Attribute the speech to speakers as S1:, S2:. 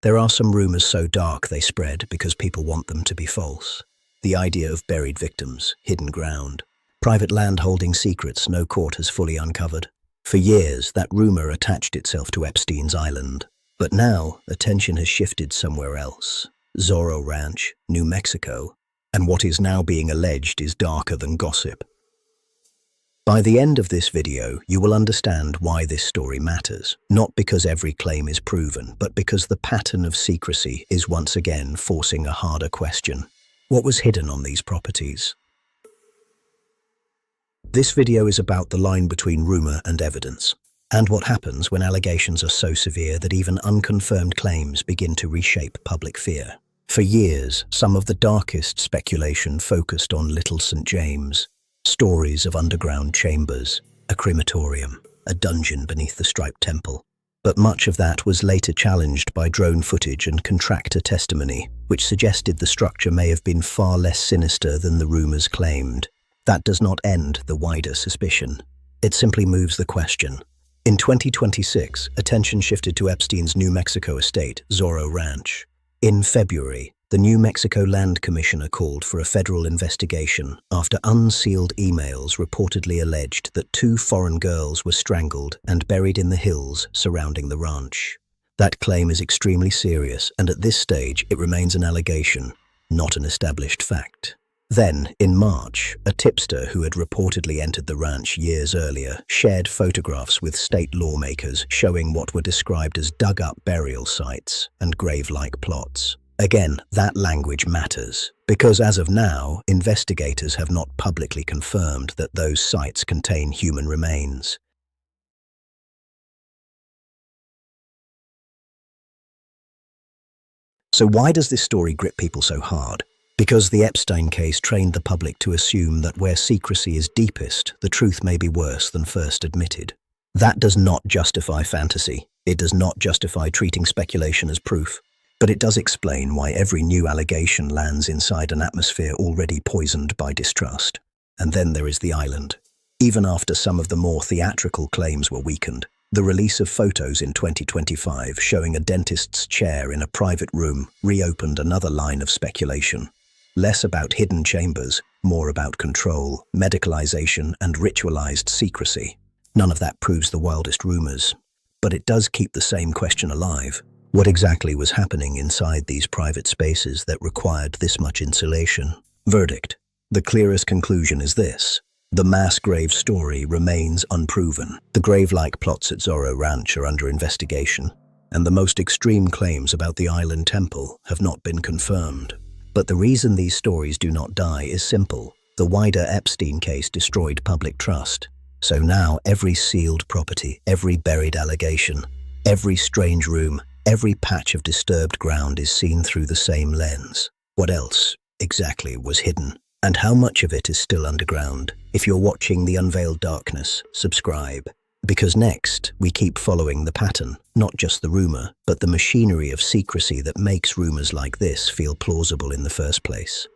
S1: There are some rumors so dark they spread because people want them to be false. The idea of buried victims, hidden ground, private land holding secrets no court has fully uncovered. For years, that rumor attached itself to Epstein's island. But now, attention has shifted somewhere else. Zorro Ranch, New Mexico, and what is now being alleged is darker than gossip. By the end of this video, you will understand why this story matters, not because every claim is proven, but because the pattern of secrecy is once again forcing a harder question. What was hidden on these properties? This video is about the line between rumor and evidence, and what happens when allegations are so severe that even unconfirmed claims begin to reshape public fear. For years, some of the darkest speculation focused on Little St. James. Stories of underground chambers, a crematorium, a dungeon beneath the striped temple. But much of that was later challenged by drone footage and contractor testimony, which suggested the structure may have been far less sinister than the rumors claimed. That does not end the wider suspicion. It simply moves the question. In 2026, attention shifted to Epstein's New Mexico estate, Zorro Ranch. In February, the New Mexico Land Commissioner called for a federal investigation after unsealed emails reportedly alleged that 2 foreign girls were strangled and buried in the hills surrounding the ranch. That claim is extremely serious, and at this stage it remains an allegation, not an established fact. Then, in March, a tipster who had reportedly entered the ranch years earlier shared photographs with state lawmakers showing what were described as dug-up burial sites and grave-like plots. Again, that language matters, because as of now, investigators have not publicly confirmed that those sites contain human remains. So why does this story grip people so hard? Because the Epstein case trained the public to assume that where secrecy is deepest, the truth may be worse than first admitted. That does not justify fantasy. It does not justify treating speculation as proof. But it does explain why every new allegation lands inside an atmosphere already poisoned by distrust. And then there is the island. Even after some of the more theatrical claims were weakened, the release of photos in 2025 showing a dentist's chair in a private room reopened another line of speculation. Less about hidden chambers, more about control, medicalization, and ritualized secrecy. None of that proves the wildest rumors, but it does keep the same question alive. What exactly was happening inside these private spaces that required this much insulation? Verdict. The clearest conclusion is this. The mass grave story remains unproven. The grave-like plots at Zorro Ranch are under investigation, and the most extreme claims about the island temple have not been confirmed. But the reason these stories do not die is simple. The wider Epstein case destroyed public trust. So now every sealed property, every buried allegation, every strange room, every patch of disturbed ground is seen through the same lens. What else exactly was hidden? And how much of it is still underground? If you're watching The Unveiled Darkness, subscribe. Because next, we keep following the pattern, not just the rumor, but the machinery of secrecy that makes rumors like this feel plausible in the first place.